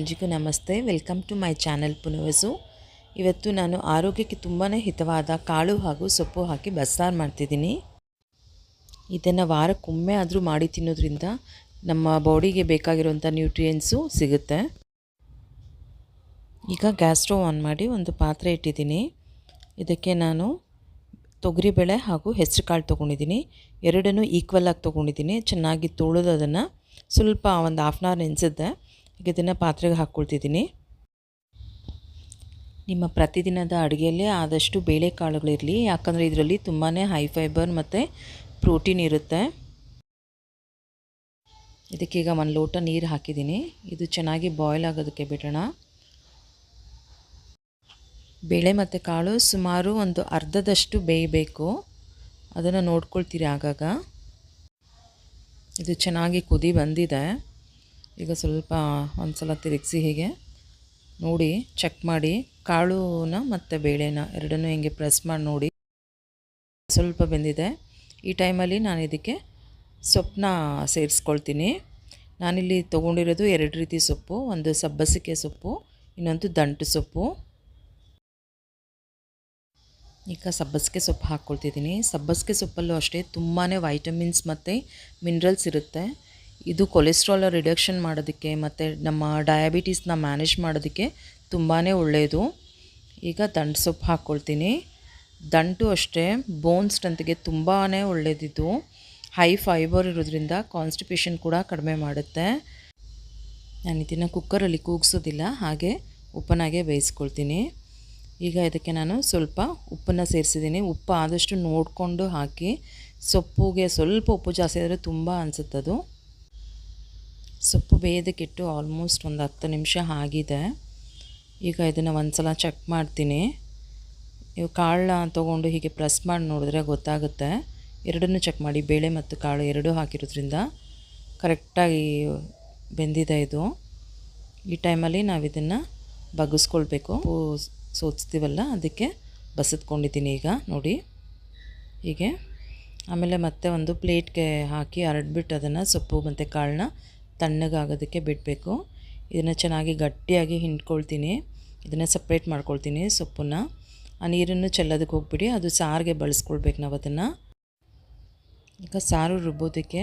ಎಲ್ರಿಗೂ ನಮಸ್ತೆ. Welcome to my channel Punavasu. ಇವತ್ತು ನಾನು ಆರೋಗ್ಯಕ್ಕೆ ತುಂಬಾ ಹಿತವಾದ ಕಾಳು ಹಾಗೂ ಸೊಪ್ಪು ಹಾಕಿ ಬಸ್ಸಾರು ಮಾಡ್ತಿದ್ದೀನಿ. ಇದನ್ನು ವಾರಕ್ಕೊಮ್ಮೆ ಆದರೂ ಮಾಡಿ ತಿನ್ನೋದ್ರಿಂದ ನಮ್ಮ ಬಾಡಿಗೆ ಬೇಕಾಗಿರುವಂಥ ನ್ಯೂಟ್ರಿಯೆಂಟ್ಸು ಸಿಗುತ್ತೆ. ಈಗ ಗ್ಯಾಸ್ ಸ್ಟವ್ ಆನ್ ಮಾಡಿ ಒಂದು ಪಾತ್ರೆ ಇಟ್ಟಿದ್ದೀನಿ. ಇದಕ್ಕೆ ನಾನು ತೊಗರಿಬೇಳೆ ಹಾಗೂ ಹೆಸರು ಕಾಳು ತೊಗೊಂಡಿದ್ದೀನಿ. ಎರಡನ್ನೂ ಈಕ್ವಲ್ ಆಗಿ ತೊಗೊಂಡಿದ್ದೀನಿ. ಚೆನ್ನಾಗಿ ತೊಳೆದು ಅದನ್ನು ಸ್ವಲ್ಪ ಒಂದು ಹಾಫ್ ಆನ್ ಅವರ್ ನೆನೆಸಿದ್ದೆ. ಈಗ ಇದನ್ನು ಪಾತ್ರೆಗೆ ಹಾಕ್ಕೊಳ್ತಿದ್ದೀನಿ. ನಿಮ್ಮ ಪ್ರತಿದಿನದ ಅಡುಗೆಯಲ್ಲೇ ಆದಷ್ಟು ಬೇಳೆಕಾಳುಗಳಿರಲಿ, ಯಾಕಂದರೆ ಇದರಲ್ಲಿ ತುಂಬಾ ಹೈ ಫೈಬರ್ ಮತ್ತು ಪ್ರೋಟೀನ್ ಇರುತ್ತೆ. ಇದಕ್ಕೀಗ ಒಂದು ಲೋಟ ನೀರು ಹಾಕಿದ್ದೀನಿ. ಇದು ಚೆನ್ನಾಗಿ ಬಾಯ್ಲ್ ಆಗೋದಕ್ಕೆ ಬಿಡೋಣ. ಬೇಳೆ ಮತ್ತು ಕಾಳು ಸುಮಾರು ಒಂದು ಅರ್ಧದಷ್ಟು ಬೇಯಬೇಕು. ಅದನ್ನು ನೋಡ್ಕೊಳ್ತೀರಿ ಆಗಾಗ. ಇದು ಚೆನ್ನಾಗಿ ಕುದಿ ಬಂದಿದೆ. ಈಗ ಸ್ವಲ್ಪ ಒಂದು ಸಲ ತಿರುಗಿಸಿ ಹೀಗೆ ನೋಡಿ ಚೆಕ್ ಮಾಡಿ, ಕಾಳುನ ಮತ್ತು ಬೇಳೆನ ಎರಡನ್ನೂ ಹಿಂಗೆ ಪ್ರೆಸ್ ಮಾಡಿ ನೋಡಿ. ಸ್ವಲ್ಪ ಬೆಂದಿದೆ. ಈ ಟೈಮಲ್ಲಿ ನಾನು ಇದಕ್ಕೆ ಸೊಪ್ಪನ್ನ ಸೇರಿಸ್ಕೊಳ್ತೀನಿ. ನಾನಿಲ್ಲಿ ತೊಗೊಂಡಿರೋದು ಎರಡು ರೀತಿ ಸೊಪ್ಪು. ಒಂದು ಸಬ್ಬಸಿಗೆ ಸೊಪ್ಪು, ಇನ್ನೊಂದು ದಂಟು ಸೊಪ್ಪು. ಈಗ ಸಬ್ಬಸಿಗೆ ಸೊಪ್ಪು ಹಾಕ್ಕೊಳ್ತಿದ್ದೀನಿ. ಸಬ್ಬಸಿಗೆ ಸೊಪ್ಪಲ್ಲೂ ಅಷ್ಟೇ ತುಂಬಾ ವೈಟಮಿನ್ಸ್ ಮತ್ತು ಮಿನರಲ್ಸ್ ಇರುತ್ತೆ. ಇದು ಕೊಲೆಸ್ಟ್ರಾಲ್ ರಿಡಕ್ಷನ್ ಮಾಡೋದಕ್ಕೆ ಮತ್ತು ನಮ್ಮ ಡಯಾಬಿಟೀಸ್ನ ಮ್ಯಾನೇಜ್ ಮಾಡೋದಕ್ಕೆ ತುಂಬಾ ಒಳ್ಳೆಯದು. ಈಗ ದಂಟು ಸೊಪ್ಪು ಹಾಕ್ಕೊಳ್ತೀನಿ. ದಂಟು ಅಷ್ಟೇ ಬೋನ್ ಸ್ಟ್ರೆಂತ್ಗೆ ತುಂಬಾ ಒಳ್ಳೆಯದಿದ್ದು. ಹೈ ಫೈಬರ್ ಇರೋದ್ರಿಂದ ಕಾನ್ಸ್ಟಿಪೇಷನ್ ಕೂಡ ಕಡಿಮೆ ಮಾಡುತ್ತೆ. ನಾನು ಇದನ್ನು ಕುಕ್ಕರಲ್ಲಿ ಕೂಗಿಸೋದಿಲ್ಲ, ಹಾಗೆ ಉಪ್ಪನಾಗೆ ಬೇಯಿಸ್ಕೊಳ್ತೀನಿ. ಈಗ ಇದಕ್ಕೆ ನಾನು ಸ್ವಲ್ಪ ಉಪ್ಪನ್ನು ಸೇರಿಸಿದ್ದೀನಿ. ಉಪ್ಪು ಆದಷ್ಟು ನೋಡಿಕೊಂಡು ಹಾಕಿ. ಸೊಪ್ಪುಗೆ ಸ್ವಲ್ಪ ಉಪ್ಪು ಜಾಸ್ತಿ ಆದರೆ ತುಂಬ ಅನಿಸುತ್ತದು. ಸೊಪ್ಪು ಬೇಯೋದಕ್ಕಿಟ್ಟು ಆಲ್ಮೋಸ್ಟ್ ಒಂದು 10 ನಿಮಿಷ ಆಗಿದೆ. ಈಗ ಇದನ್ನು ಒಂದು ಸಲ ಚೆಕ್ ಮಾಡ್ತೀನಿ. ನೀವು ಕಾಳನ್ನ ತೊಗೊಂಡು ಹೀಗೆ ಪ್ರೆಸ್ ಮಾಡಿ ನೋಡಿದ್ರೆ ಗೊತ್ತಾಗುತ್ತೆ. ಎರಡನ್ನೂ ಚೆಕ್ ಮಾಡಿ. ಬೇಳೆ ಮತ್ತು ಕಾಳು ಎರಡೂ ಹಾಕಿರೋದ್ರಿಂದ ಕರೆಕ್ಟಾಗಿ ಬೆಂದಿದೆ ಇದು. ಈ ಟೈಮಲ್ಲಿ ನಾವು ಇದನ್ನು ಬಗ್ಗಿಸ್ಕೊಳ್ಬೇಕು. ಸೋಸ್ತೀವಲ್ಲ ಅದಕ್ಕೆ ಬಸಿದ್ಕೊಂಡಿದ್ದೀನಿ ಈಗ ನೋಡಿ ಹೀಗೆ. ಆಮೇಲೆ ಮತ್ತೆ ಒಂದು ಪ್ಲೇಟ್ಗೆ ಹಾಕಿ ಹರಡ್ಬಿಟ್ಟು ಅದನ್ನು ಸೊಪ್ಪು ಮತ್ತು ಕಾಳನ್ನ ತಣ್ಣಗಾಗೋದಕ್ಕೆ ಬಿಡಬೇಕು. ಇದನ್ನು ಚೆನ್ನಾಗಿ ಗಟ್ಟಿಯಾಗಿ ಹಿಂಡ್ಕೊಳ್ತೀನಿ. ಇದನ್ನು ಸಪ್ರೇಟ್ ಮಾಡ್ಕೊಳ್ತೀನಿ ಸೊಪ್ಪನ್ನು. ಆ ನೀರನ್ನು ಚೆಲ್ಲೋದಕ್ಕೆ ಹೋಗ್ಬಿಡಿ, ಅದು ಸಾರಿಗೆ ಬಳಸ್ಕೊಳ್ಬೇಕು ನಾವು ಅದನ್ನು. ಈಗ ಸಾರು ರುಬ್ಬೋದಕ್ಕೆ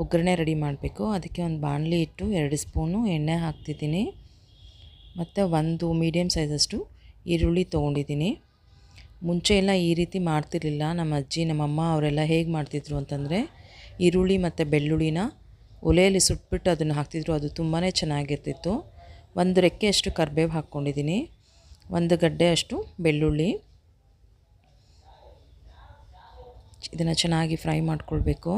ಒಗ್ಗರಣೆ ರೆಡಿ ಮಾಡಬೇಕು. ಅದಕ್ಕೆ ಒಂದು ಬಾಣಲಿ ಇಟ್ಟು 2 ಸ್ಪೂನು ಎಣ್ಣೆ ಹಾಕ್ತಿದ್ದೀನಿ. ಮತ್ತು ಒಂದು ಮೀಡಿಯಮ್ ಸೈಜಷ್ಟು ಈರುಳ್ಳಿ ತೊಗೊಂಡಿದ್ದೀನಿ. ಮುಂಚೆ ಎಲ್ಲ ಈ ರೀತಿ ಮಾಡ್ತಿರ್ಲಿಲ್ಲ. ನಮ್ಮ ಅಜ್ಜಿ ನಮ್ಮಮ್ಮ ಅವರೆಲ್ಲ ಹೇಗೆ ಮಾಡ್ತಿದ್ರು ಅಂತಂದರೆ, ಈರುಳ್ಳಿ ಮತ್ತು ಬೆಳ್ಳುಳ್ಳಿನ ಒಲೆಯಲ್ಲಿ ಸುಟ್ಬಿಟ್ಟು ಅದನ್ನು ಹಾಕ್ತಿದ್ರು. ಅದು ತುಂಬಾ ಚೆನ್ನಾಗಿರ್ತಿತ್ತು. ಒಂದು ರೆಕ್ಕೆಯಷ್ಟು ಕರಿಬೇವು ಹಾಕ್ಕೊಂಡಿದ್ದೀನಿ. ಒಂದು ಗಡ್ಡೆಯಷ್ಟು ಬೆಳ್ಳುಳ್ಳಿ. ಇದನ್ನು ಚೆನ್ನಾಗಿ ಫ್ರೈ ಮಾಡ್ಕೊಳ್ಬೇಕು.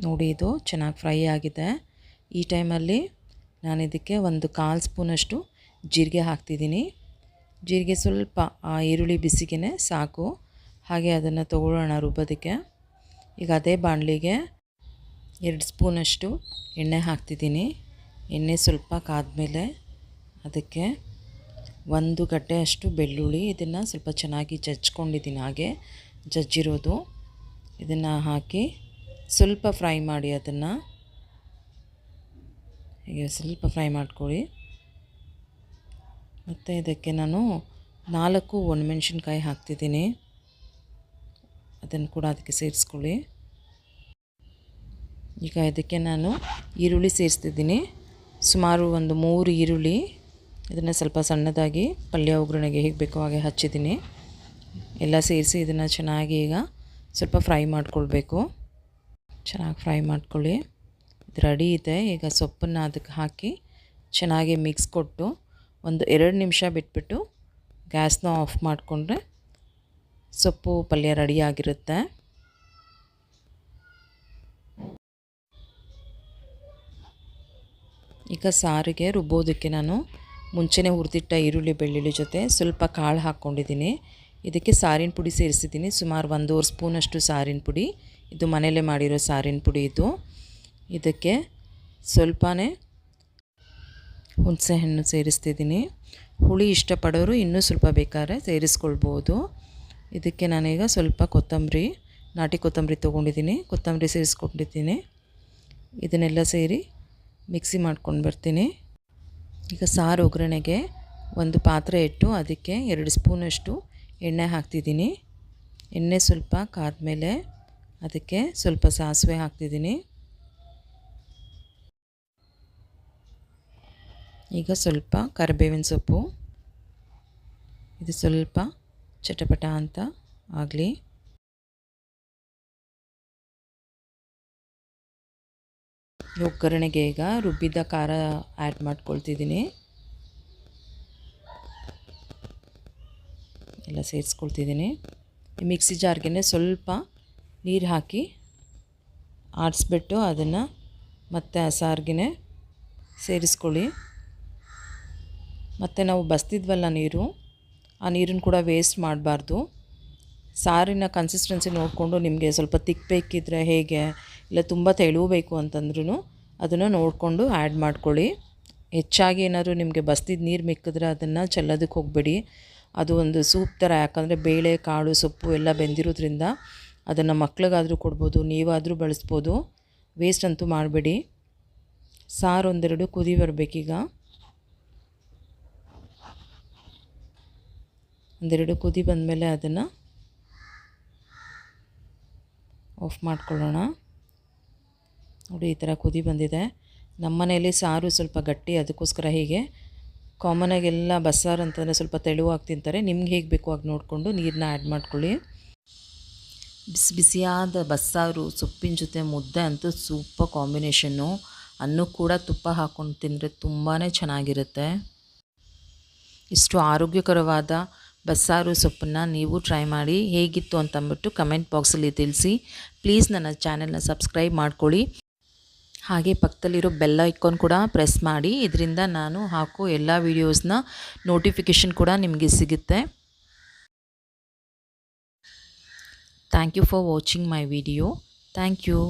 ನೋಡಿ ಇದು ಚೆನ್ನಾಗಿ ಫ್ರೈ ಆಗಿದೆ. ಈ ಟೈಮಲ್ಲಿ ನಾನು ಇದಕ್ಕೆ ಒಂದು 1/4 ಸ್ಪೂನಷ್ಟು ಜೀರಿಗೆ ಹಾಕ್ತಿದ್ದೀನಿ. ಜೀರಿಗೆ ಸ್ವಲ್ಪ ಆ ಈರುಳ್ಳಿ ಬಿಸಿಗೆ ಸಾಕು. ಹಾಗೆ ಅದನ್ನು ತೊಗೊಳ್ಳೋಣ ರುಬ್ಬೋದಕ್ಕೆ. ಈಗ ಅದೇ ಬಾಣಲಿಗೆ 2 ಸ್ಪೂನಷ್ಟು ಎಣ್ಣೆ ಹಾಕ್ತಿದ್ದೀನಿ. ಎಣ್ಣೆ ಸ್ವಲ್ಪ ಕಾದ್ಮೇಲೆ ಅದಕ್ಕೆ ಒಂದು ಗಡ್ಡೆಯಷ್ಟು ಬೆಳ್ಳುಳ್ಳಿ, ಇದನ್ನು ಸ್ವಲ್ಪ ಚೆನ್ನಾಗಿ ಜಜ್ಕೊಂಡಿದ್ದೀನಿ. ಹಾಗೆ ಜಜ್ಜಿರೋದು ಇದನ್ನು ಹಾಕಿ ಸ್ವಲ್ಪ ಫ್ರೈ ಮಾಡಿ. ಅದನ್ನು ಹೀಗೆ ಸ್ವಲ್ಪ ಫ್ರೈ ಮಾಡ್ಕೊಳ್ಳಿ. ಮತ್ತು ಇದಕ್ಕೆ ನಾನು 4 ಒಣಮೆಣಸಿನ್ಕಾಯಿ ಹಾಕ್ತಿದ್ದೀನಿ. ಅದನ್ನು ಕೂಡ ಅದಕ್ಕೆ ಸೇರಿಸ್ಕೊಳ್ಳಿ. ಈಗ ಇದಕ್ಕೆ ನಾನು ಈರುಳ್ಳಿ ಸೇರಿಸ್ತಿದ್ದೀನಿ. ಸುಮಾರು ಒಂದು 3 ಈರುಳ್ಳಿ. ಇದನ್ನು ಸ್ವಲ್ಪ ಸಣ್ಣದಾಗಿ ಪಲ್ಯ ಒಗ್ಗರಣೆಗೆ ಹೇಗೆ ಬೇಕೋ ಹಾಗೆ ಹಚ್ಚಿದ್ದೀನಿ. ಎಲ್ಲ ಸೇರಿಸಿ ಇದನ್ನು ಚೆನ್ನಾಗಿ ಈಗ ಸ್ವಲ್ಪ ಫ್ರೈ ಮಾಡ್ಕೊಳ್ಬೇಕು. ಚೆನ್ನಾಗಿ ಫ್ರೈ ಮಾಡ್ಕೊಳ್ಳಿ. ಇದು ರೆಡಿ ಇದೆ. ಈಗ ಸೊಪ್ಪನ್ನು ಅದಕ್ಕೆ ಹಾಕಿ ಚೆನ್ನಾಗಿ ಮಿಕ್ಸ್ ಕೊಟ್ಟು ಒಂದು 2 ನಿಮಿಷ ಬಿಟ್ಬಿಟ್ಟು ಗ್ಯಾಸ್ನ ಆಫ್ ಮಾಡಿಕೊಂಡ್ರೆ ಸೊಪ್ಪು ಪಲ್ಯ ರೆಡಿಯಾಗಿರುತ್ತೆ. ಈಗ ಸಾರಿಗೆ ರುಬ್ಬೋದಕ್ಕೆ ನಾನು ಮುಂಚೆನೇ ಹುರಿದಿಟ್ಟ ಈರುಳ್ಳಿ ಬೆಳ್ಳುಳ್ಳಿ ಜೊತೆ ಸ್ವಲ್ಪ ಕಾಳು ಹಾಕ್ಕೊಂಡಿದ್ದೀನಿ. ಇದಕ್ಕೆ ಸಾರಿನ ಪುಡಿ ಸೇರಿಸಿದ್ದೀನಿ. ಸುಮಾರು 1.5 ಸ್ಪೂನಷ್ಟು ಸಾರಿನ ಪುಡಿ. ಇದು ಮನೆಯಲ್ಲೇ ಮಾಡಿರೋ ಸಾರಿನ ಪುಡಿ ಇದು. ಇದಕ್ಕೆ ಸ್ವಲ್ಪನೇ ಹುಣಸೆಹಣ್ಣು ಸೇರಿಸ್ತಿದ್ದೀನಿ. ಹುಳಿ ಇಷ್ಟಪಡೋರು ಇನ್ನೂ ಸ್ವಲ್ಪ ಬೇಕಾದ್ರೆ ಸೇರಿಸ್ಕೊಳ್ಬೋದು. ಇದಕ್ಕೆ ನಾನೀಗ ಸ್ವಲ್ಪ ಕೊತ್ತಂಬರಿ ನಾಟಿ ಕೊತ್ತಂಬರಿ ತೊಗೊಂಡಿದ್ದೀನಿ, ಕೊತ್ತಂಬರಿ ಸೇರಿಸ್ಕೊಂಡಿದ್ದೀನಿ. ಇದನ್ನೆಲ್ಲ ಸೇರಿ ಮಿಕ್ಸಿ ಮಾಡ್ಕೊಂಡು ಬರ್ತೀನಿ. ಈಗ ಸಾರು ಒಗ್ಗರಣೆಗೆ ಒಂದು ಪಾತ್ರೆ ಇಟ್ಟು ಅದಕ್ಕೆ 2 ಸ್ಪೂನಷ್ಟು ಎಣ್ಣೆ ಹಾಕ್ತಿದ್ದೀನಿ. ಎಣ್ಣೆ ಸ್ವಲ್ಪ ಕಾದ್ಮೇಲೆ ಅದಕ್ಕೆ ಸ್ವಲ್ಪ ಸಾಸಿವೆ ಹಾಕ್ತಿದ್ದೀನಿ. ಈಗ ಸ್ವಲ್ಪ ಕರಿಬೇವಿನ ಸೊಪ್ಪು, ಇದು ಸ್ವಲ್ಪ ಚಟಪಟ ಅಂತ ಆಗಲಿ. ಒಗ್ಗರಣೆಗೆ ಈಗ ರುಬ್ಬಿದ ಖಾರ ಆ್ಯಡ್ ಮಾಡ್ಕೊಳ್ತಿದ್ದೀನಿ, ಎಲ್ಲ ಸೇರಿಸ್ಕೊಳ್ತಿದ್ದೀನಿ. ಮಿಕ್ಸಿ ಜಾರ್ಗೆ ಸ್ವಲ್ಪ ನೀರು ಹಾಕಿ ಆಡಿಸ್ಬಿಟ್ಟು ಅದನ್ನು ಮತ್ತೆ ಆ ಸಾರಿಗೆ ಸೇರಿಸ್ಕೊಳ್ಳಿ. ಮತ್ತು ನಾವು ಬಸ್ತಿದ್ವಲ್ಲ ನೀರು, ಆ ನೀರನ್ನು ಕೂಡ ವೇಸ್ಟ್ ಮಾಡಬಾರ್ದು. ಸಾರಿನ ಕನ್ಸಿಸ್ಟೆನ್ಸಿ ನೋಡಿಕೊಂಡು ನಿಮಗೆ ಸ್ವಲ್ಪ ತಿಕ್ ಬೇಕಿದ್ರೆ ಹೇಗೆ, ಇಲ್ಲ ತುಂಬ ತೆಳು ಬೇಕು ಅಂತಂದ್ರೂ ಅದನ್ನು ನೋಡಿಕೊಂಡು ಆ್ಯಡ್ ಮಾಡ್ಕೊಳ್ಳಿ. ಹೆಚ್ಚಾಗಿ ಏನಾದರೂ ನಿಮಗೆ ಬಸ್ತಿದ್ದು ನೀರು ಮಿಕ್ಕಿದ್ರೆ ಅದನ್ನು ಚೆಲ್ಲೋದಕ್ಕೆ ಹೋಗಬೇಡಿ. ಅದು ಒಂದು ಸೂಪ್ ಥರ, ಯಾಕಂದರೆ ಬೇಳೆ ಕಾಳು ಸೊಪ್ಪು ಎಲ್ಲ ಬೆಂದಿರೋದ್ರಿಂದ ಅದನ್ನು ಮಕ್ಳಿಗಾದರೂ ಕೊಡ್ಬೋದು, ನೀವಾದರೂ ಬಳಸ್ಬೋದು. ವೇಸ್ಟ್ ಅಂತೂ ಮಾಡಬೇಡಿ. ಸಾರು ಒಂದೆರಡು ಕುದಿ ಬರಬೇಕೀಗ. ಒಂದೆರಡು ಕುದಿ ಬಂದಮೇಲೆ ಅದನ್ನು ಆಫ್ ಮಾಡ್ಕೊಳ್ಳೋಣ. ನೋಡಿ, ಈ ಥರ ಕುದಿ ಬಂದಿದೆ. ನಮ್ಮ ಮನೆಯಲ್ಲಿ ಸಾರು ಸ್ವಲ್ಪ ಗಟ್ಟಿ, ಅದಕ್ಕೋಸ್ಕರ ಹೀಗೆ. ಕಾಮನಾಗೆಲ್ಲ ಬಸ್ಸಾರು ಅಂತಂದರೆ ಸ್ವಲ್ಪ ತೆಳುವಾಗಿ ತಿಂತಾರೆ. ನಿಮ್ಗೆ ಹೇಗೆ ಬೇಕು ಆಗ ನೋಡಿಕೊಂಡು ನೀರನ್ನ ಆ್ಯಡ್ ಮಾಡ್ಕೊಳ್ಳಿ. ಬಿಸಿ ಬಿಸಿಯಾದ ಬಸ್ಸಾರು ಸೊಪ್ಪಿನ ಜೊತೆ ಮುದ್ದೆ ಅಂತೂ ಸೂಪರ್ ಕಾಂಬಿನೇಷನ್ನು. ಅನ್ನಕ್ಕೆ ಕೂಡ ತುಪ್ಪ ಹಾಕ್ಕೊಂಡು ತಿಂದರೆ ತುಂಬಾ ಚೆನ್ನಾಗಿರುತ್ತೆ. ಇಷ್ಟು ಆರೋಗ್ಯಕರವಾದ ಬಸ್ಸಾರು ಸೊಪ್ಪನ್ನು ನೀವು ಟ್ರೈ ಮಾಡಿ, ಹೇಗಿತ್ತು ಅಂತಂದ್ಬಿಟ್ಟು ಕಮೆಂಟ್ ಬಾಕ್ಸಲ್ಲಿ ತಿಳಿಸಿ. ಪ್ಲೀಸ್ ನನ್ನ ಚಾನೆಲ್ನ ಸಬ್ಸ್ಕ್ರೈಬ್ ಮಾಡ್ಕೊಳ್ಳಿ. ಹಾಗೆ ಪಕ್ಕದಲ್ಲಿರೋ ಬೆಲ್ ಐಕಾನ್ ಕೂಡ ಪ್ರೆಸ್ ಮಾಡಿ. ಇದರಿಂದ ನಾನು ಹಾಕೋ ಎಲ್ಲ ವೀಡಿಯೋಸ್ನ ನೋಟಿಫಿಕೇಷನ್ ಕೂಡ ನಿಮಗೆ ಸಿಗುತ್ತೆ. Thank you for watching my video. Thank you.